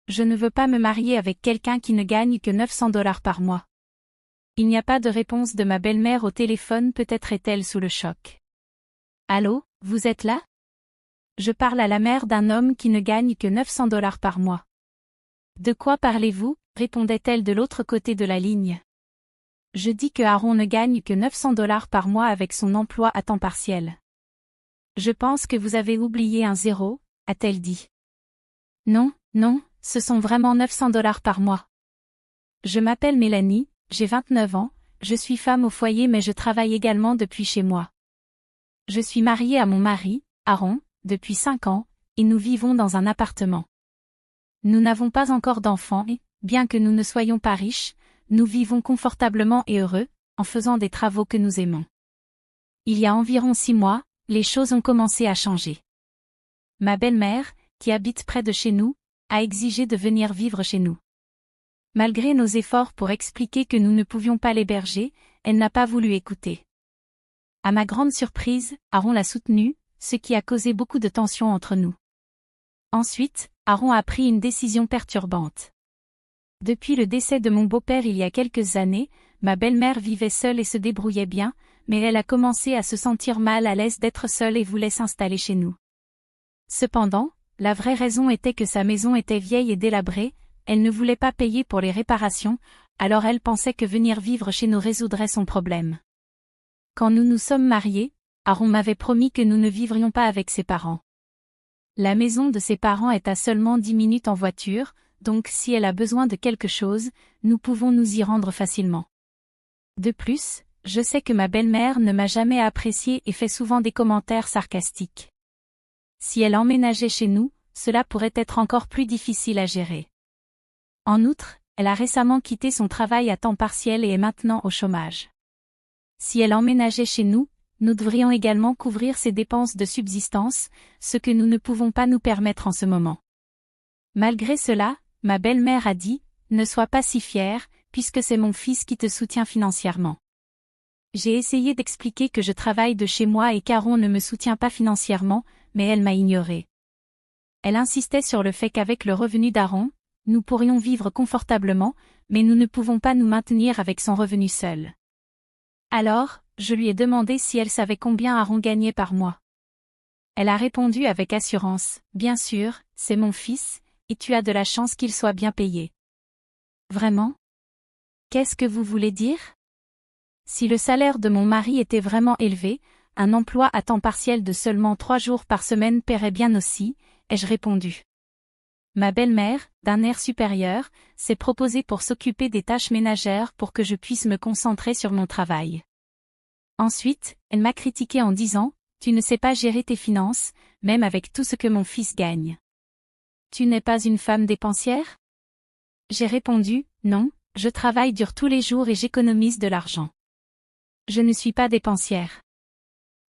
Je ne veux pas me marier avec quelqu'un qui ne gagne que 900 $ par mois. Il n'y a pas de réponse de ma belle-mère au téléphone, peut-être est-elle sous le choc. Allô, vous êtes là? Je parle à la mère d'un homme qui ne gagne que 900 $ par mois. De quoi parlez-vous? Répondait-elle de l'autre côté de la ligne. Je dis que Aaron ne gagne que 900 $ par mois avec son emploi à temps partiel. Je pense que vous avez oublié un zéro, a-t-elle dit. Non, non, ce sont vraiment 900 $ par mois. Je m'appelle Mélanie, j'ai 29 ans, je suis femme au foyer mais je travaille également depuis chez moi. Je suis mariée à mon mari, Aaron, depuis 5 ans, et nous vivons dans un appartement. Nous n'avons pas encore d'enfants et, bien que nous ne soyons pas riches, nous vivons confortablement et heureux, en faisant des travaux que nous aimons. Il y a environ 6 mois, les choses ont commencé à changer. Ma belle-mère, qui habite près de chez nous, a exigé de venir vivre chez nous. Malgré nos efforts pour expliquer que nous ne pouvions pas l'héberger, elle n'a pas voulu écouter. À ma grande surprise, Aaron l'a soutenue, ce qui a causé beaucoup de tension entre nous. Ensuite, Aaron a pris une décision perturbante. Depuis le décès de mon beau-père il y a quelques années, ma belle-mère vivait seule et se débrouillait bien, mais elle a commencé à se sentir mal à l'aise d'être seule et voulait s'installer chez nous. Cependant, la vraie raison était que sa maison était vieille et délabrée, elle ne voulait pas payer pour les réparations, alors elle pensait que venir vivre chez nous résoudrait son problème. Quand nous nous sommes mariés, Aaron m'avait promis que nous ne vivrions pas avec ses parents. La maison de ses parents est à seulement 10 minutes en voiture, donc si elle a besoin de quelque chose, nous pouvons nous y rendre facilement. De plus, je sais que ma belle-mère ne m'a jamais apprécié et fait souvent des commentaires sarcastiques. Si elle emménageait chez nous, cela pourrait être encore plus difficile à gérer. En outre, elle a récemment quitté son travail à temps partiel et est maintenant au chômage. Si elle emménageait chez nous, nous devrions également couvrir ses dépenses de subsistance, ce que nous ne pouvons pas nous permettre en ce moment. Malgré cela, ma belle-mère a dit, « Ne sois pas si fière, puisque c'est mon fils qui te soutient financièrement. » J'ai essayé d'expliquer que je travaille de chez moi et qu'Aaron ne me soutient pas financièrement, mais elle m'a ignoré. Elle insistait sur le fait qu'avec le revenu d'Aaron, nous pourrions vivre confortablement, mais nous ne pouvons pas nous maintenir avec son revenu seul. Alors, je lui ai demandé si elle savait combien Aaron gagnait par mois. Elle a répondu avec assurance, « Bien sûr, c'est mon fils, et tu as de la chance qu'il soit bien payé. » Vraiment? Qu'est-ce que vous voulez dire? Si le salaire de mon mari était vraiment élevé, un emploi à temps partiel de seulement 3 jours par semaine paierait bien aussi, ai-je répondu. Ma belle-mère, d'un air supérieur, s'est proposée pour s'occuper des tâches ménagères pour que je puisse me concentrer sur mon travail. Ensuite, elle m'a critiqué en disant, « Tu ne sais pas gérer tes finances, même avec tout ce que mon fils gagne. Tu n'es pas une femme dépensière? » J'ai répondu, « Non, je travaille dur tous les jours et j'économise de l'argent. Je ne suis pas dépensière. »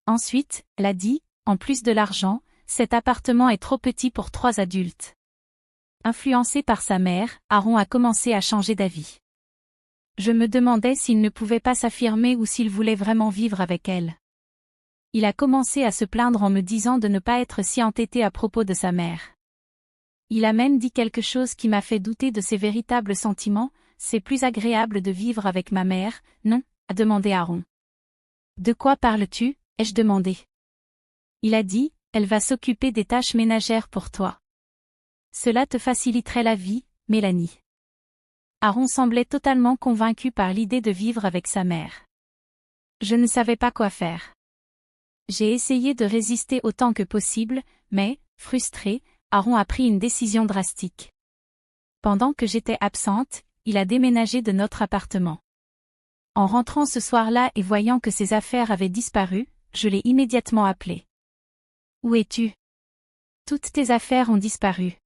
Ensuite, elle a dit, « En plus de l'argent, cet appartement est trop petit pour 3 adultes. » Influencé par sa mère, Aaron a commencé à changer d'avis. Je me demandais s'il ne pouvait pas s'affirmer ou s'il voulait vraiment vivre avec elle. Il a commencé à se plaindre en me disant de ne pas être si entêté à propos de sa mère. Il a même dit quelque chose qui m'a fait douter de ses véritables sentiments, « C'est plus agréable de vivre avec ma mère, non ?» a demandé Aaron. « De quoi parles-tu ?» ai-je demandé. Il a dit, « Elle va s'occuper des tâches ménagères pour toi. Cela te faciliterait la vie, Mélanie. » Aaron semblait totalement convaincu par l'idée de vivre avec sa mère. Je ne savais pas quoi faire. J'ai essayé de résister autant que possible, mais, frustré, Aaron a pris une décision drastique. Pendant que j'étais absente, il a déménagé de notre appartement. En rentrant ce soir-là et voyant que ses affaires avaient disparu, je l'ai immédiatement appelé. « Où es-tu? Toutes tes affaires ont disparu. »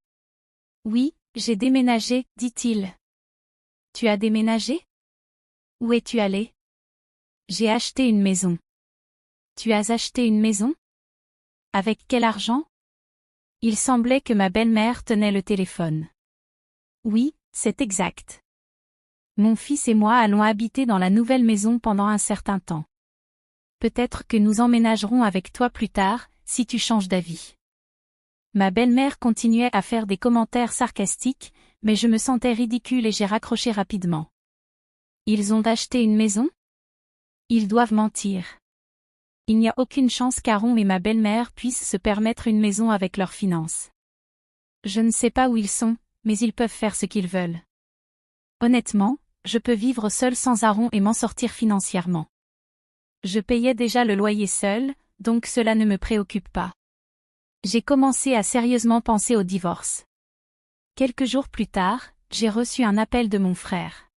« Oui, j'ai déménagé, dit-il. »« Tu as déménagé? Où es-tu allé? »« J'ai acheté une maison. »« Tu as acheté une maison? Avec quel argent? » Il semblait que ma belle-mère tenait le téléphone. « Oui, c'est exact. Mon fils et moi allons habiter dans la nouvelle maison pendant un certain temps. Peut-être que nous emménagerons avec toi plus tard, si tu changes d'avis. » Ma belle-mère continuait à faire des commentaires sarcastiques, mais je me sentais ridicule et j'ai raccroché rapidement. Ils ont acheté une maison? Ils doivent mentir. Il n'y a aucune chance qu'Aaron et ma belle-mère puissent se permettre une maison avec leurs finances. Je ne sais pas où ils sont, mais ils peuvent faire ce qu'ils veulent. Honnêtement, je peux vivre seul sans Aaron et m'en sortir financièrement. Je payais déjà le loyer seul, donc cela ne me préoccupe pas. J'ai commencé à sérieusement penser au divorce. Quelques jours plus tard, j'ai reçu un appel de mon frère.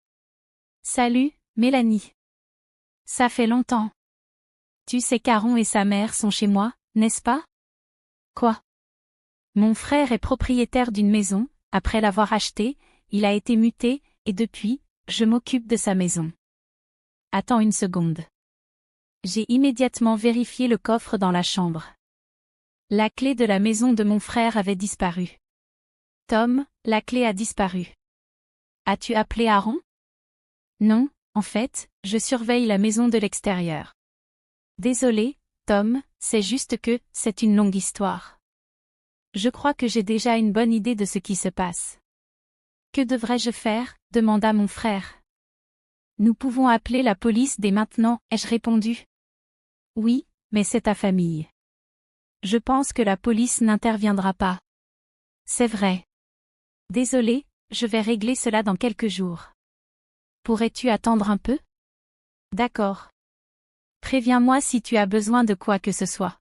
Salut, Mélanie. Ça fait longtemps. Tu sais qu'Aaron et sa mère sont chez moi, n'est-ce pas? Quoi? Mon frère est propriétaire d'une maison, après l'avoir achetée, il a été muté, et depuis, je m'occupe de sa maison. Attends une seconde. J'ai immédiatement vérifié le coffre dans la chambre. La clé de la maison de mon frère avait disparu. Tom, la clé a disparu. As-tu appelé Aaron? Non, en fait, je surveille la maison de l'extérieur. Désolé, Tom, c'est juste que, c'est une longue histoire. Je crois que j'ai déjà une bonne idée de ce qui se passe. Que devrais-je faire? Demanda mon frère. Nous pouvons appeler la police dès maintenant, ai-je répondu. Oui, mais c'est ta famille. Je pense que la police n'interviendra pas. C'est vrai. Désolé, je vais régler cela dans quelques jours. Pourrais-tu attendre un peu? D'accord. Préviens-moi si tu as besoin de quoi que ce soit.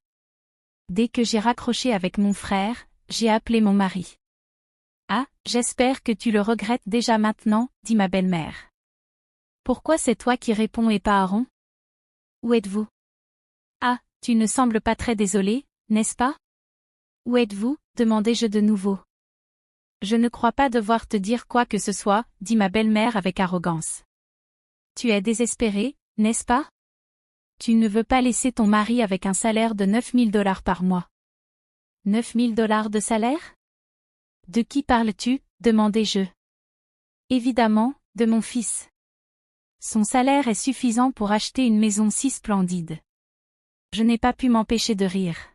Dès que j'ai raccroché avec mon frère, j'ai appelé mon mari. Ah, j'espère que tu le regrettes déjà maintenant, dit ma belle-mère. Pourquoi c'est toi qui réponds et pas Aaron? Où êtes-vous? Ah, tu ne sembles pas très désolé, n'est-ce pas? Où êtes-vous? Demandai-je de nouveau. Je ne crois pas devoir te dire quoi que ce soit, dit ma belle-mère avec arrogance. Tu es désespéré, n'est-ce pas? Tu ne veux pas laisser ton mari avec un salaire de 9 000 $ par mois. 9 000 $ de salaire? De qui parles-tu? Demandai-je. Évidemment, de mon fils. Son salaire est suffisant pour acheter une maison si splendide. Je n'ai pas pu m'empêcher de rire.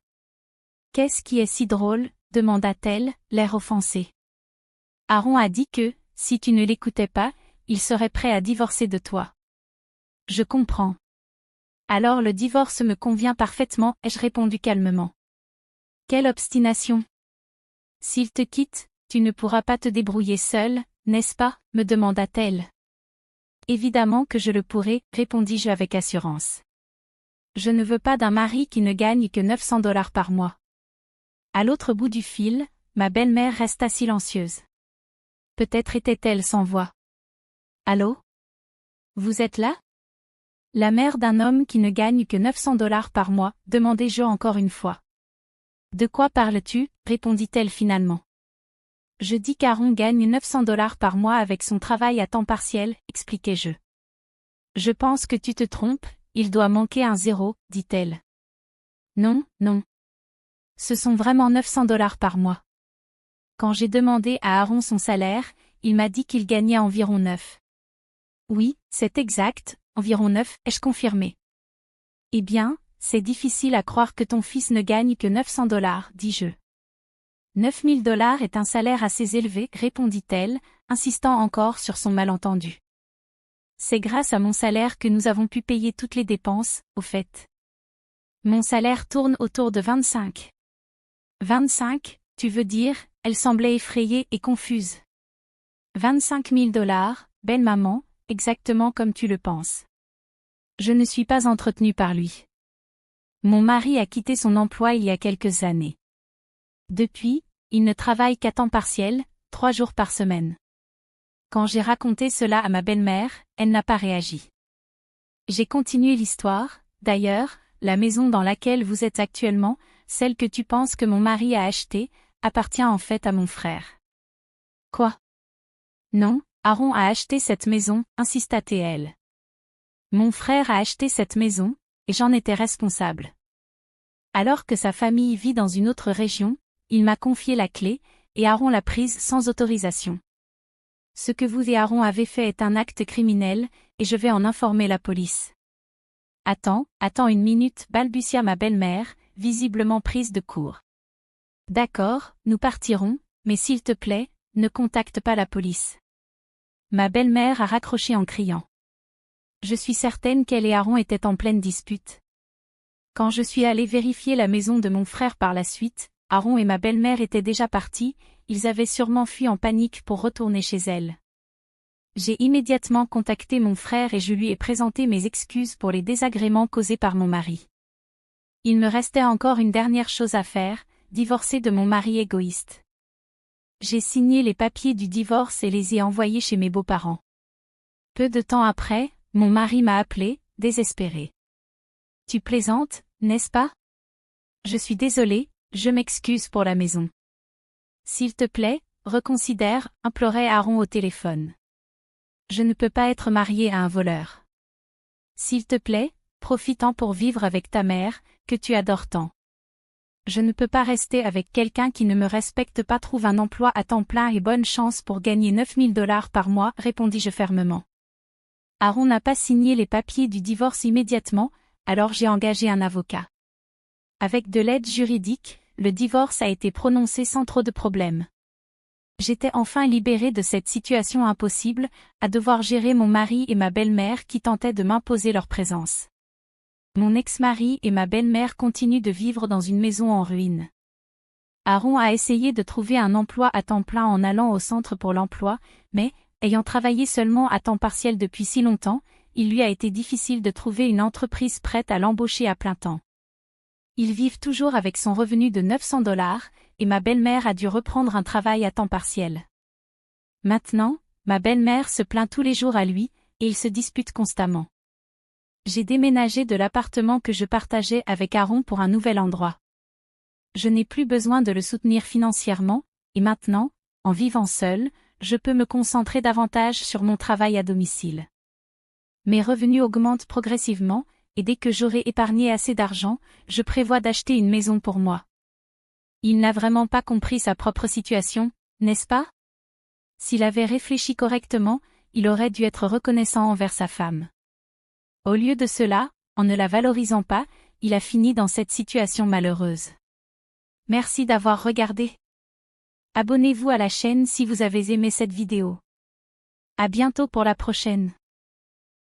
Qu'est-ce qui est si drôle? Demanda-t-elle, l'air offensé. Aaron a dit que, si tu ne l'écoutais pas, il serait prêt à divorcer de toi. Je comprends. Alors le divorce me convient parfaitement, ai-je répondu calmement. Quelle obstination! S'il te quitte, tu ne pourras pas te débrouiller seul, n'est-ce pas? Me demanda-t-elle. Évidemment que je le pourrai, répondis-je avec assurance. Je ne veux pas d'un mari qui ne gagne que 900 $ par mois. À l'autre bout du fil, ma belle-mère resta silencieuse. Peut-être était-elle sans voix. Allô? Vous êtes là? La mère d'un homme qui ne gagne que 900 $ par mois, demandai-je encore une fois. De quoi parles-tu? Répondit-elle finalement. Je dis qu'Aaron gagne 900 $ par mois avec son travail à temps partiel, expliquai-je. Je pense que tu te trompes, il doit manquer un zéro, dit-elle. Non, non. Ce sont vraiment 900 $ par mois. Quand j'ai demandé à Aaron son salaire, il m'a dit qu'il gagnait environ 9. Oui, c'est exact, environ 9, ai-je confirmé. Eh bien, c'est difficile à croire que ton fils ne gagne que 900 $, dis-je. 9 000 $ est un salaire assez élevé, répondit-elle, insistant encore sur son malentendu. C'est grâce à mon salaire que nous avons pu payer toutes les dépenses, au fait. Mon salaire tourne autour de 25. 25, tu veux dire? Elle semblait effrayée et confuse. 25 000 $, belle maman, exactement comme tu le penses. Je ne suis pas entretenue par lui. Mon mari a quitté son emploi il y a quelques années. Depuis, il ne travaille qu'à temps partiel, 3 jours par semaine. Quand j'ai raconté cela à ma belle-mère, elle n'a pas réagi. J'ai continué l'histoire, d'ailleurs, la maison dans laquelle vous êtes actuellement, celle que tu penses que mon mari a achetée, appartient en fait à mon frère. Quoi? Non, Aaron a acheté cette maison, insista-t-elle. Mon frère a acheté cette maison, et j'en étais responsable. Alors que sa famille vit dans une autre région, il m'a confié la clé, et Aaron l'a prise sans autorisation. Ce que vous et Aaron avez fait est un acte criminel, et je vais en informer la police. Attends une minute, balbutia ma belle-mère, visiblement prise de court. D'accord, nous partirons, mais s'il te plaît, ne contacte pas la police. Ma belle-mère a raccroché en criant. Je suis certaine qu'elle et Aaron étaient en pleine dispute. Quand je suis allée vérifier la maison de mon frère par la suite, Aaron et ma belle-mère étaient déjà partis, ils avaient sûrement fui en panique pour retourner chez elle. J'ai immédiatement contacté mon frère et je lui ai présenté mes excuses pour les désagréments causés par mon mari. Il me restait encore une dernière chose à faire, divorcer de mon mari égoïste. J'ai signé les papiers du divorce et les ai envoyés chez mes beaux-parents. Peu de temps après, mon mari m'a appelé, désespéré. Tu plaisantes, n'est-ce pas? Je suis désolée, je m'excuse pour la maison. S'il te plaît, reconsidère, implorait Aaron au téléphone. Je ne peux pas être mariée à un voleur. S'il te plaît, profite-en pour vivre avec ta mère, que tu adores tant. Je ne peux pas rester avec quelqu'un qui ne me respecte pas. Trouve un emploi à temps plein et bonne chance pour gagner 9 000 $ par mois, répondis-je fermement. Aaron n'a pas signé les papiers du divorce immédiatement, alors j'ai engagé un avocat. Avec de l'aide juridique, le divorce a été prononcé sans trop de problèmes. J'étais enfin libérée de cette situation impossible, à devoir gérer mon mari et ma belle-mère qui tentaient de m'imposer leur présence. Mon ex-mari et ma belle-mère continuent de vivre dans une maison en ruine. Aaron a essayé de trouver un emploi à temps plein en allant au centre pour l'emploi, mais, ayant travaillé seulement à temps partiel depuis si longtemps, il lui a été difficile de trouver une entreprise prête à l'embaucher à plein temps. Ils vivent toujours avec son revenu de 900 $, et ma belle-mère a dû reprendre un travail à temps partiel. Maintenant, ma belle-mère se plaint tous les jours à lui, et ils se disputent constamment. J'ai déménagé de l'appartement que je partageais avec Aaron pour un nouvel endroit. Je n'ai plus besoin de le soutenir financièrement, et maintenant, en vivant seule, je peux me concentrer davantage sur mon travail à domicile. Mes revenus augmentent progressivement, et dès que j'aurai épargné assez d'argent, je prévois d'acheter une maison pour moi. Il n'a vraiment pas compris sa propre situation, n'est-ce pas? S'il avait réfléchi correctement, il aurait dû être reconnaissant envers sa femme. Au lieu de cela, en ne la valorisant pas, il a fini dans cette situation malheureuse. Merci d'avoir regardé. Abonnez-vous à la chaîne si vous avez aimé cette vidéo. À bientôt pour la prochaine.